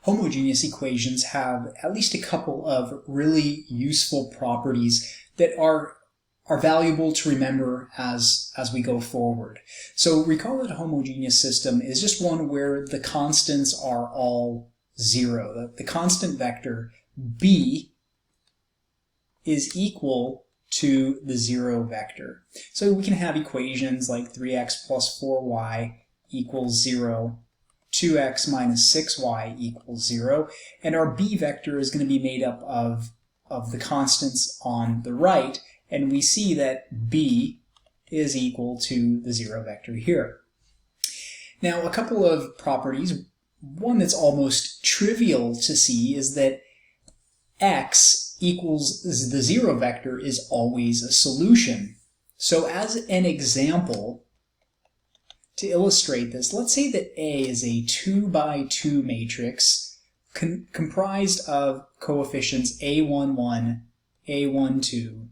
homogeneous equations have at least a couple of really useful properties that are valuable to remember as we go forward. So recall that a homogeneous system is just one where the constants are all zero. The constant vector b is equal to the zero vector. So we can have equations like 3x plus 4y equals 0, 2x minus 6y equals 0, and our b vector is going to be made up of the constants on the right, and we see that b is equal to the zero vector here. Now, a couple of properties. One that's almost trivial to see is that x equals the zero vector is always a solution. So as an example, to illustrate this, let's say that A is a 2 by 2 matrix comprised of coefficients A11, A12,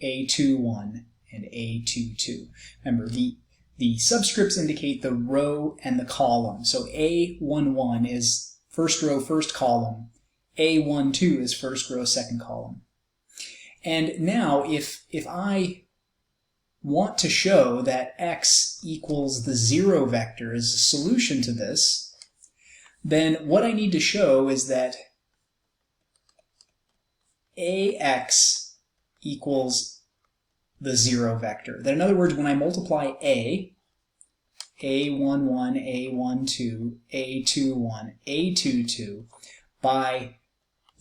A21, and A22. Remember, the subscripts indicate the row and the column. So A11 is first row, first column. A12 is first row, second column. And now if I want to show that x equals the zero vector as a solution to this, then what I need to show is that ax equals the zero vector. That in other words, when I multiply A11, A12, A21, A22 by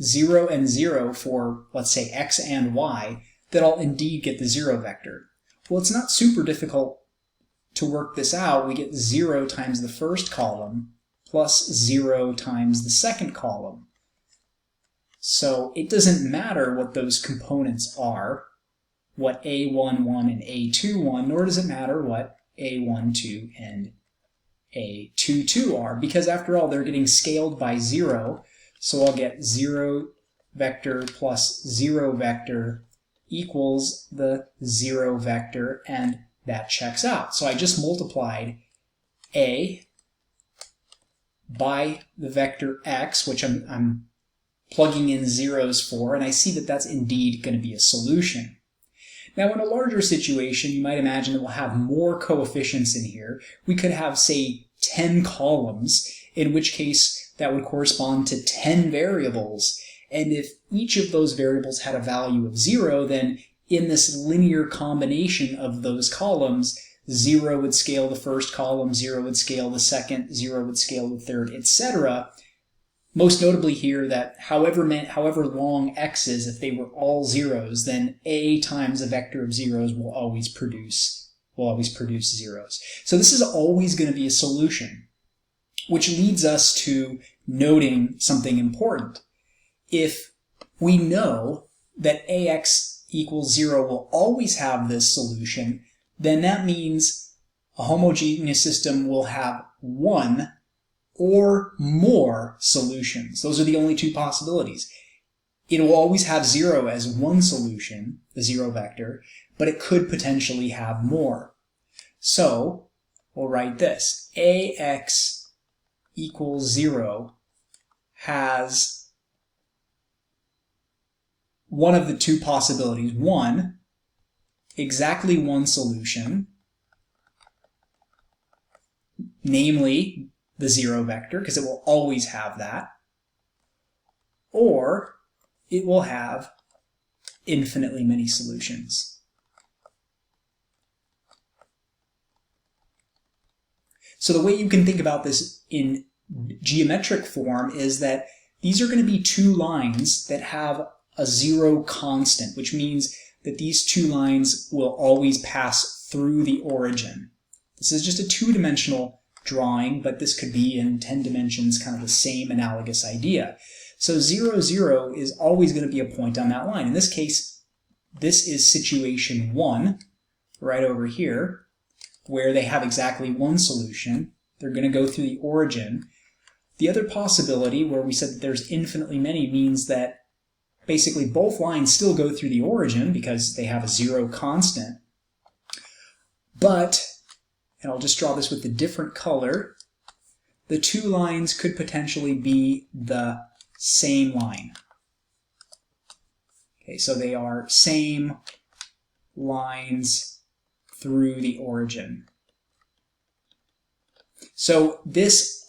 0 and 0 for, let's say, x and y, that I'll indeed get the zero vector. Well, it's not super difficult to work this out. We get 0 times the first column plus 0 times the second column. So it doesn't matter what those components are, what A11 and A21, nor does it matter what A12 and A22 are, because after all, they're getting scaled by 0, so I'll get 0 vector plus 0 vector equals the zero vector, and that checks out. So I just multiplied A by the vector x, which I'm plugging in zeros for, and I see that that's indeed going to be a solution. Now, in a larger situation, you might imagine that we'll have more coefficients in here. We could have, say, 10 columns, in which case that would correspond to 10 variables. And if each of those variables had a value of 0, then in this linear combination of those columns, 0 would scale the first column, 0 would scale the second, 0 would scale the third, etc. Most notably here that however long x is, if they were all zeros, then a times a vector of zeros will always produce zeros. So this is always going to be a solution, which leads us to noting something important. If we know that ax equals 0 will always have this solution, then that means a homogeneous system will have one or more solutions. Those are the only two possibilities. It will always have 0 as one solution, the zero vector, but it could potentially have more. So we'll write this. Ax equals 0 has one of the two possibilities. One, exactly one solution, namely the zero vector, because it will always have that, or it will have infinitely many solutions. So the way you can think about this in geometric form is that these are going to be two lines that have a zero constant, which means that these two lines will always pass through the origin. This is just a two-dimensional drawing, but this could be in 10 dimensions, kind of the same analogous idea. So 0, 0 is always going to be a point on that line. In this case, this is situation 1, right over here, where they have exactly one solution. They're going to go through the origin. The other possibility, where we said that there's infinitely many, means that basically both lines still go through the origin because they have a zero constant. But, and I'll just draw this with a different color, the two lines could potentially be the same line. Okay, so they are same lines through the origin. So this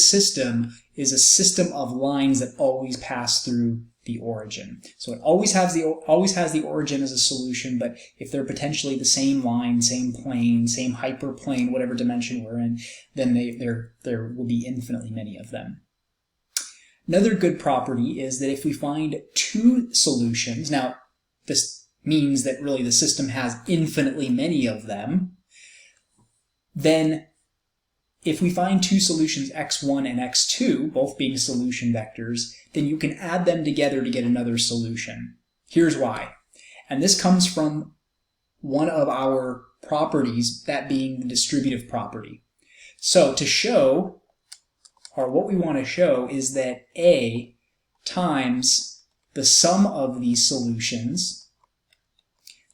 system is a system of lines that always pass through the origin. So it always has the origin as a solution, but if they're potentially the same line, same plane, same hyperplane, whatever dimension we're in, then there will be infinitely many of them. Another good property is that if we find two solutions, now this means that really the system has infinitely many of them, then if we find two solutions x1 and x2, both being solution vectors, then you can add them together to get another solution. Here's why. And this comes from one of our properties, that being the distributive property. So to show, or what we want to show, is that A times the sum of these solutions,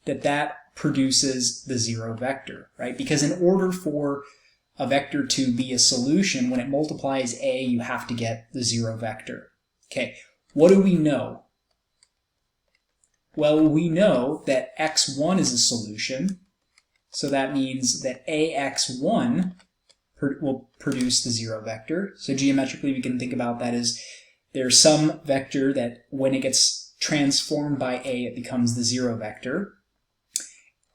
that produces the zero vector, right? Because in order for a vector to be a solution, when it multiplies A, you have to get the zero vector. Okay, what do we know? Well, we know that x1 is a solution, so that means that ax1 will produce the zero vector. So geometrically, we can think about that as there's some vector that when it gets transformed by A, it becomes the zero vector.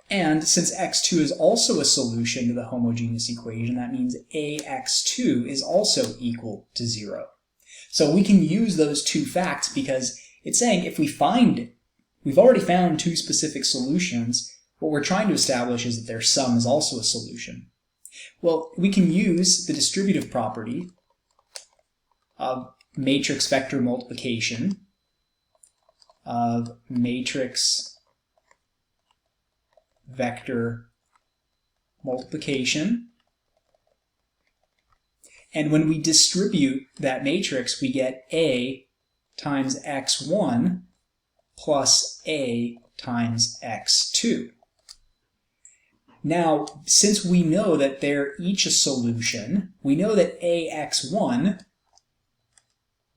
And since x2 is also a solution to the homogeneous equation, that means ax2 is also equal to 0. So we can use those two facts because it's saying if we've already found two specific solutions, what we're trying to establish is that their sum is also a solution. Well, we can use the distributive property of matrix vector multiplication, of matrix vector multiplication. And when we distribute that matrix, we get A times x1 plus A times x2. Now, since we know that they're each a solution, we know that ax1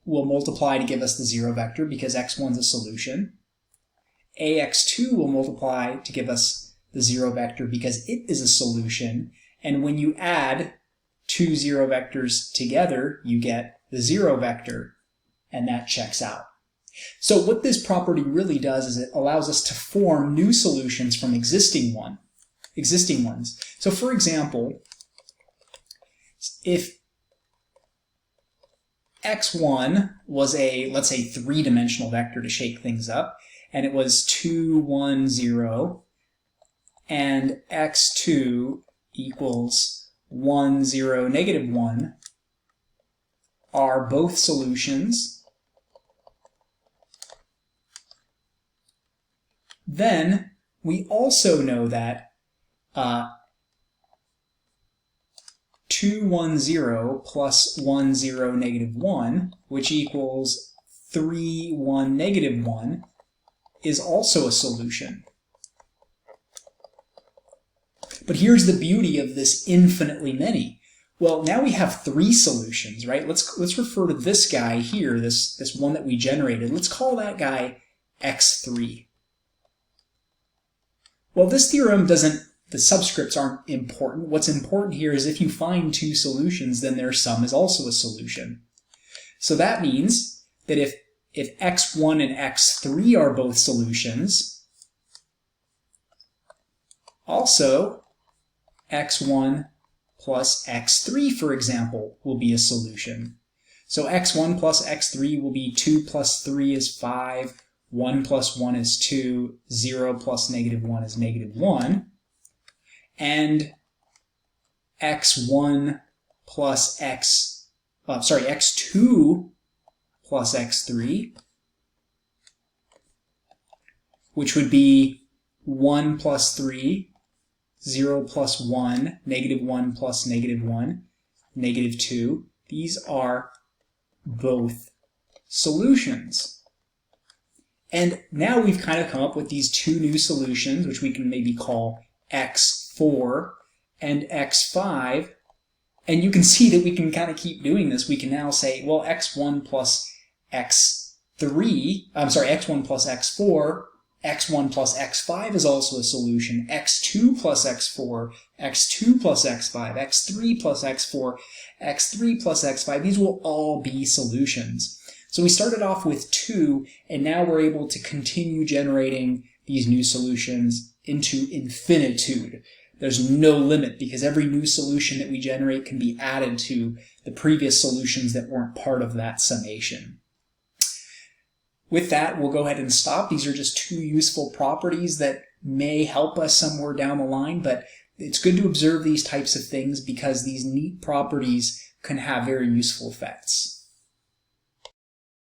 will multiply to give us the zero vector because x1 is a solution. ax2 will multiply to give us the zero vector because it is a solution, and when you add two zero vectors together, you get the zero vector, and that checks out. So what this property really does is it allows us to form new solutions from existing ones. So for example, if x1 was a, let's say, three-dimensional vector to shake things up, and it was 2, 1, 0, and x2 equals 1, 0, negative 1 are both solutions, then we also know that 2, 1, 0 plus 1, 0, negative 1, which equals 3, 1, negative 1, is also a solution. But here's the beauty of this infinitely many. Well, now we have three solutions, right? Let's refer to this guy here, this one that we generated. Let's call that guy x3. Well, this theorem doesn't, the subscripts aren't important. What's important here is if you find two solutions, then their sum is also a solution. So that means that if x1 and x3 are both solutions, also x1 plus x3, for example, will be a solution. So x1 plus x3 will be 2 plus 3 is 5, 1 plus 1 is 2, 0 plus negative 1 is negative 1, and x1 plus x2 plus x3, which would be 1 plus 3, 0 plus 1, negative 1 plus negative 1, negative 2. These are both solutions. And now we've kind of come up with these two new solutions, which we can maybe call x4 and x5, And you can see that we can kind of keep doing this. We can now say, well, x1 plus x3, x1 plus x4, x1 plus x5 is also a solution, x2 plus x4, x2 plus x5, x3 plus x4, x3 plus x5, these will all be solutions. So we started off with 2, and now we're able to continue generating these new solutions into infinitude. There's no limit because every new solution that we generate can be added to the previous solutions that weren't part of that summation. With that, we'll go ahead and stop. These are just 2 useful properties that may help us somewhere down the line, but it's good to observe these types of things because these neat properties can have very useful effects.